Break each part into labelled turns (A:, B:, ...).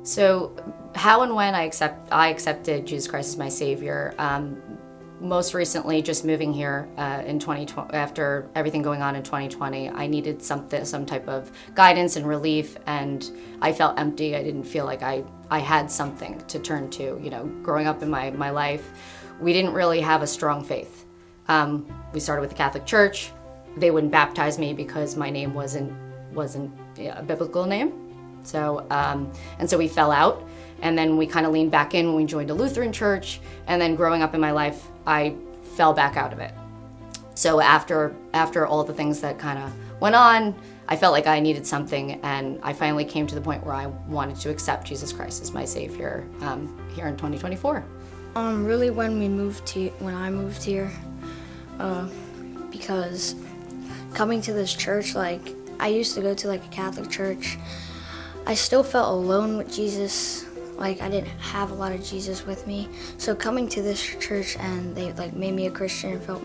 A: So how and when I accepted Jesus Christ as my Savior, most recently just moving here in 2020, after everything going on in 2020, I needed some type of guidance and relief, and I felt empty. I didn't feel like I had something to turn to. You know, growing up in my life, we didn't really have a strong faith. We started with the Catholic Church. They wouldn't baptize me because my name wasn't a biblical name. So so we fell out, and then we kind of leaned back in when we joined a Lutheran church. And then growing up in my life, I fell back out of it. So after all the things that kind of went on, I felt like I needed something, and I finally came to the point where I wanted to accept Jesus Christ as my Savior here in 2024.
B: Really, when I moved here, because coming to this church, like I used to go to like a Catholic church, I still felt alone with Jesus. Like I didn't have a lot of Jesus with me. So coming to this church and they like made me a Christian, and felt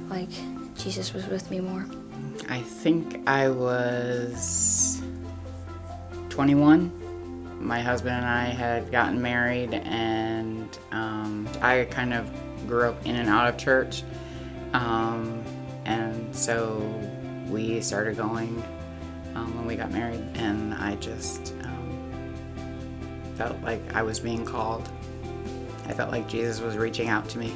B: like Jesus was with me more.
C: I think I was 21. My husband and I had gotten married, and I kind of grew up in and out of church. And so we started going when we got married, and I just felt like I was being called. I felt like Jesus was reaching out to me.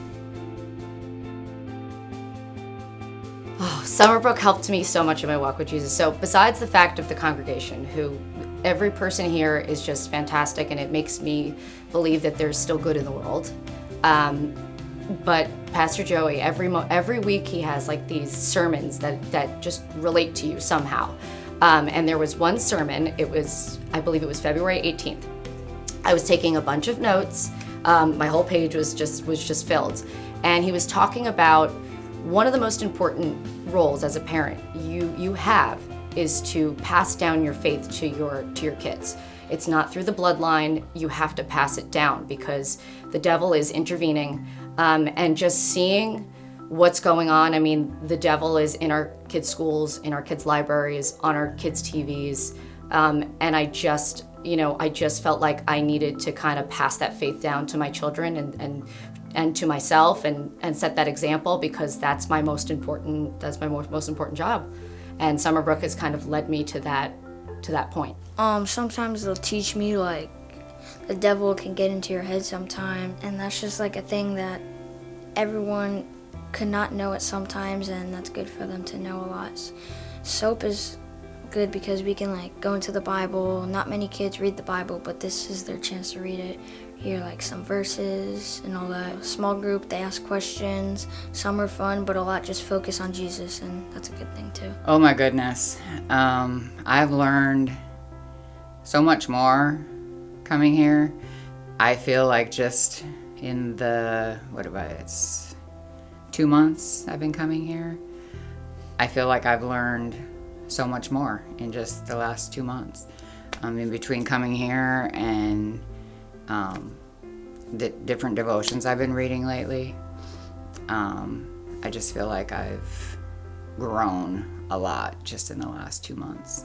A: Oh, Summerbrook helped me so much in my walk with Jesus. So besides the fact of the congregation, who every person here is just fantastic, and it makes me believe that there's still good in the world. But Pastor Joey, every week he has like these sermons that just relate to you somehow. And there was one sermon, I believe it was February 18th. I was taking a bunch of notes. My whole page was just filled. And he was talking about one of the most important roles as a parent you have is to pass down your faith to your kids. It's not through the bloodline. You have to pass it down because the devil is intervening. And just seeing what's going on. I mean, the devil is in our kids' schools, in our kids' libraries, on our kids' TVs. And I just felt like I needed to kind of pass that faith down to my children and to myself and set that example, because that's my most important job. And Summerbrook has kind of led me to that point.
B: Sometimes they'll teach me like the devil can get into your head sometimes, and that's just like a thing that everyone could not know it sometimes, and that's good for them to know a lot. Soap is good because we can like go into the Bible. Not many kids read the Bible, but this is their chance to read it. Hear like some verses and all that. Small group, they ask questions. Some are fun, but a lot just focus on Jesus, and that's a good thing too.
C: Oh my goodness. I've learned so much more coming here. I feel like just in the, it's 2 months I've been coming here. I feel like I've learned so much more in just the last 2 months. In between coming here and the different devotions I've been reading lately, I just feel like I've grown a lot just in the last 2 months.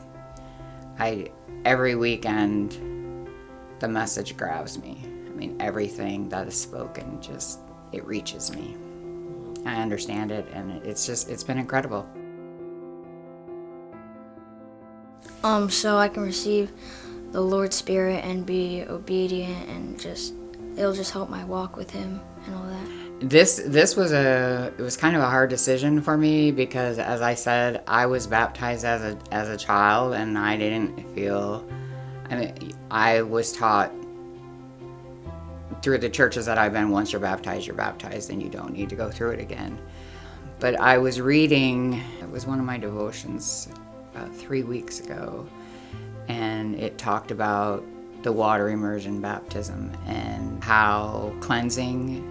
C: Every weekend, the message grabs me. I mean, everything that is spoken, it reaches me. I understand it, and it's been incredible.
B: So I can receive the Lord's Spirit and be obedient, and it'll just help my walk with Him and all that.
C: This was kind of a hard decision for me because, as I said, I was baptized as a child, and I didn't feel. I mean, I was taught through the churches that I've been, once you're baptized, and you don't need to go through it again. But I was reading, it was one of my devotions about 3 weeks ago, and it talked about the water immersion baptism and how cleansing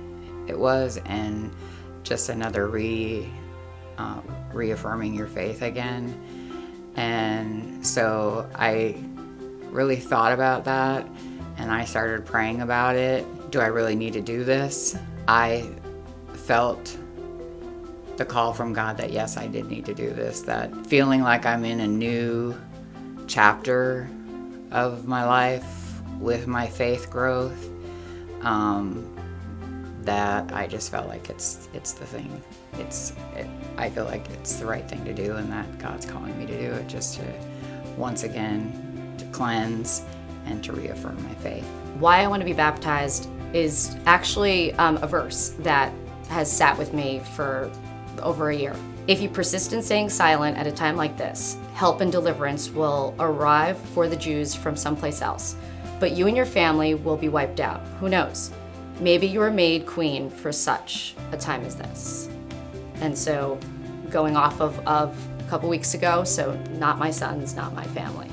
C: it was, and just another reaffirming your faith again. And so I really thought about that, and I started praying about it. Do I really need to do this? I felt the call from God that yes, I did need to do this, that feeling like I'm in a new chapter of my life with my faith growth, that I just felt like it's the thing. I feel like it's the right thing to do, and that God's calling me to do it, just to once again to cleanse and to reaffirm my faith.
A: Why I want to be baptized is actually a verse that has sat with me for over a year. If you persist in staying silent at a time like this, help and deliverance will arrive for the Jews from someplace else, but you and your family will be wiped out. Who knows? Maybe you are made queen for such a time as this. And so, going off of a couple weeks ago, so not my sons, not my family.